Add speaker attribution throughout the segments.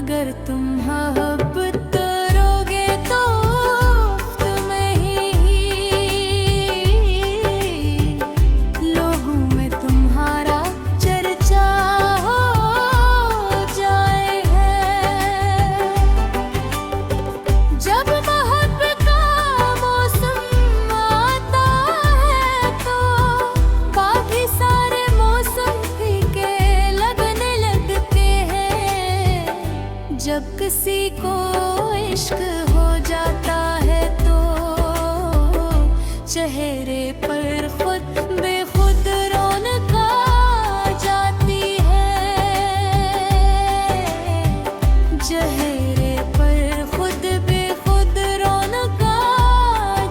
Speaker 1: अगर तुम मोहब्बत करोगे तो तुम्हें ही लोगों में तुम्हारा चर्चा हो जाए है। जब मोहब्बत का मौसम आता है तो बाकी सारे मौसम फीके लगने लगते हैं। जब किसी को इश्क हो जाता है तो चेहरे पर खुद बेखुद रौनक आ जाती है। चेहरे पर खुद बेखुद रौनक आ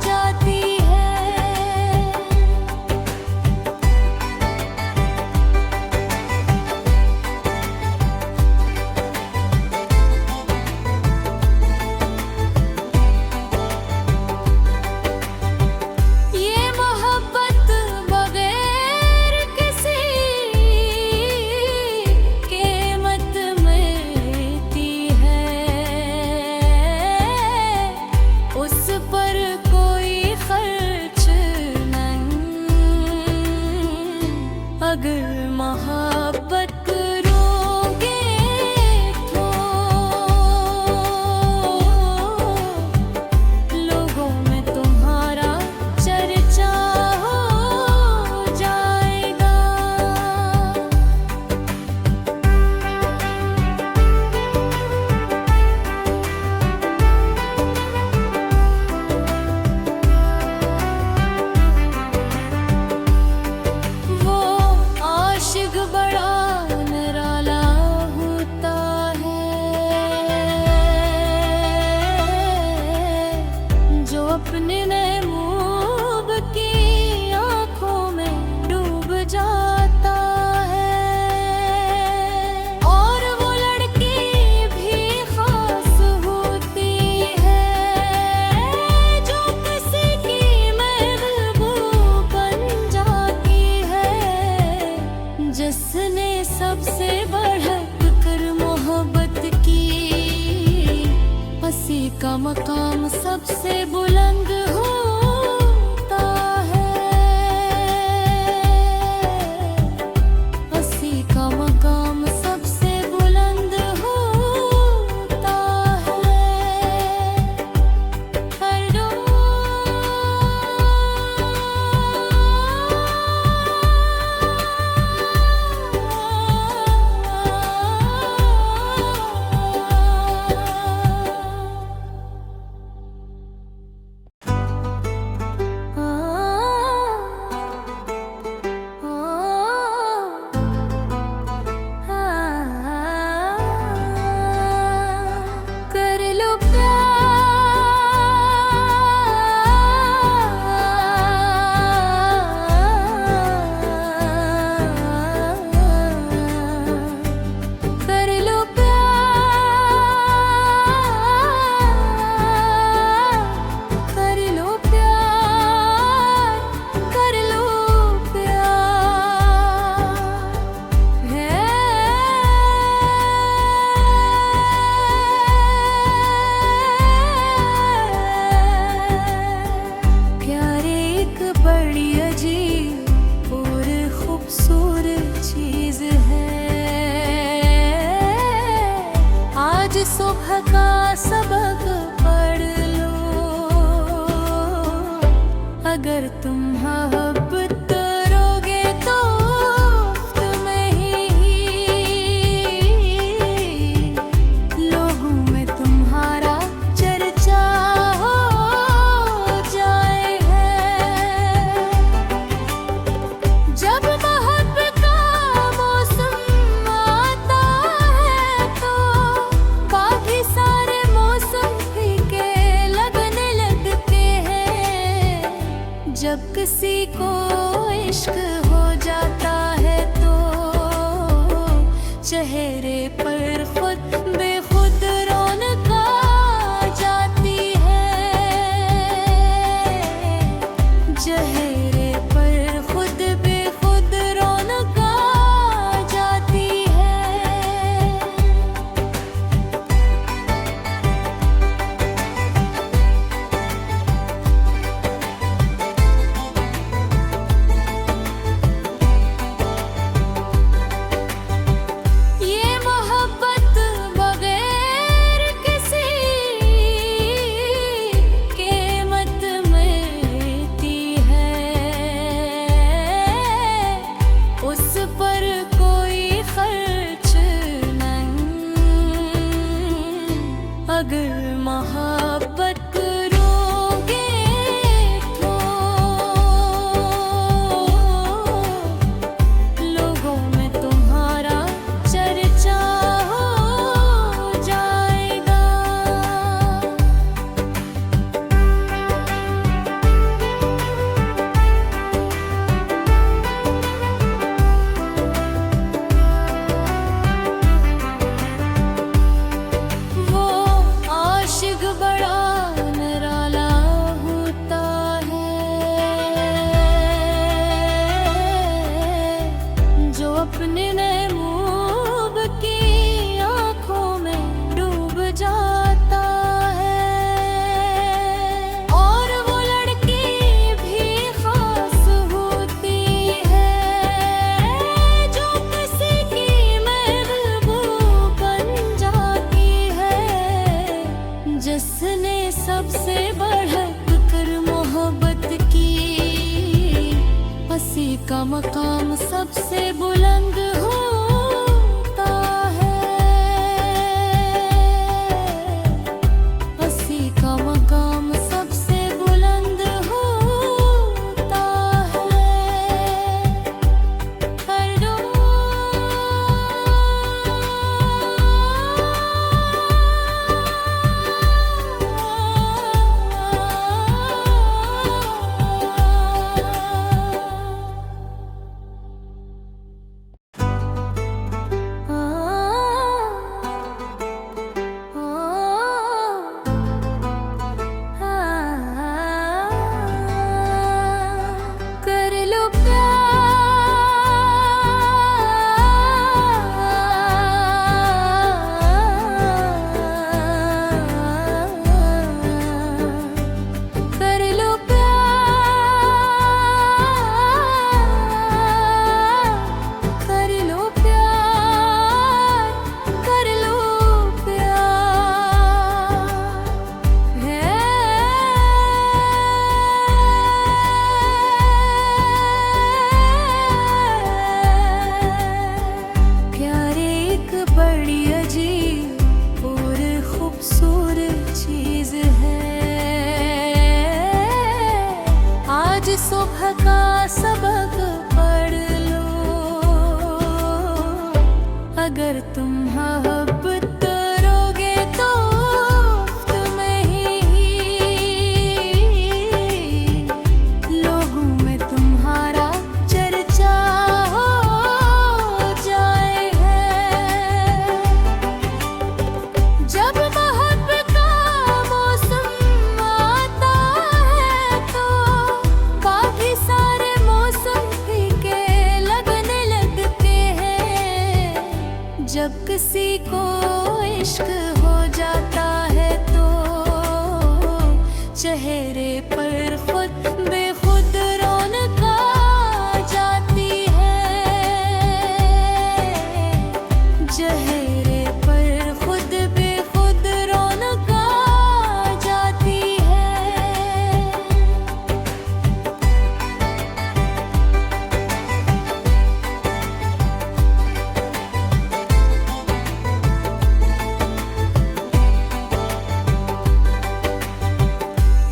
Speaker 1: जाती है। ये मोहब्बत बगैर किसी कीमत मिलती है। उस पर कोई खर्च नहीं। अगर मोहब्बत करोगे तो लोगों में तुम्हारा चर्चा हो जाएगा। वो आशिक बड़ा निराला होता है जो अपने महबूब की आंखों में डूब जाता है। और वो लड़की भी खास होती है जो किसी की महबूब बन जाती है। जिसने सबसे बढ़ कर मोहब्बत की उसी का मकाम सबसे बुलंद होता है। उसी का मकाम सबसे बुलंद होता है। हर कर लो प्यार, कर लो प्यार, कर लो प्यार, कर लो प्यार है। प्यार एक बड़ी अजीब और खूबसूरत चीज है। आज सुबह का सबक पढ़ लो। अगर तुम मोहब्बत करोगे तो तुम्हें ही लोगों में तुम्हारा चर्चा हो जाए है। जब मोहब्बत का मौसम आता है तो बाकी सारे मौसम फीके लगने लगते हैं। जब किसी को इश्क हो जाता है तो चेहरे पर खुद बेखुद रौनक आ जाती है। चेहरे पर खुद बेखुद रौनक आ जाती है। का मकाम सबसे बुलंद होता है। हंसी का मकाम सबसे बुलंद होता है। हर कर लो कर लो कर लो प्यार, कर लो प्यार है। प्यार एक बड़ी अजीब और खूबसूरत चीज है। आज सुबह का सबक पढ़ लो, अगर तुम मोहब्बत करोगे तो तुम्हें ही लोगों में तुम्हारा चर्चा हो जाएगा। जब मोहब्बत का मौसम आता है तो काफी सारे मौसम फीके लगने लगते हैं। जब किसी को इश्क हो जाता है तो चेहरे पर खुद बेखुद रौनक आ जाती है। चेहरे पर खुद बेखुद रौनक आ जाती है।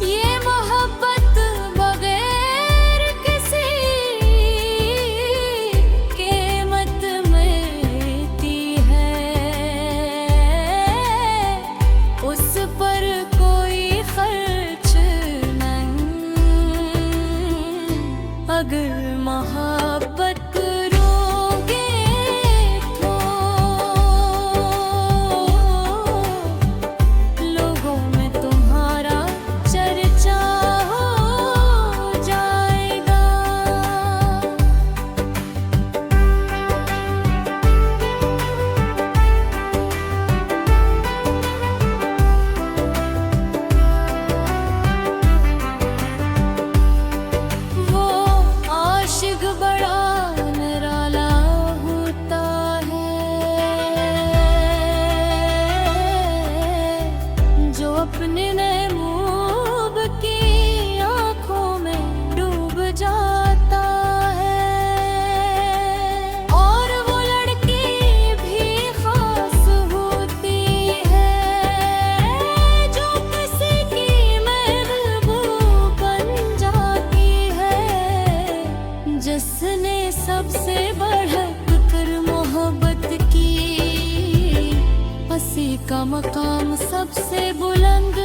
Speaker 1: ये मोहब्बत बगैर किसी कीमत मिलती है। उस पर कोई खर्च नहीं, अगर मोहब्बत करोगे तो लोगों में तुम्हारा चर्चा हो जाएगा। वो आशिक बड़ा निराला होता है, जो अपने महबूब की आंखों में डूब जाता है। और वो लड़की भी खास होती है, जो किसी की महबूब बन जाती है। जिसने सबसे बढ़क कर मोहब्बत की, हंसी का मकाम सबसे बुलंद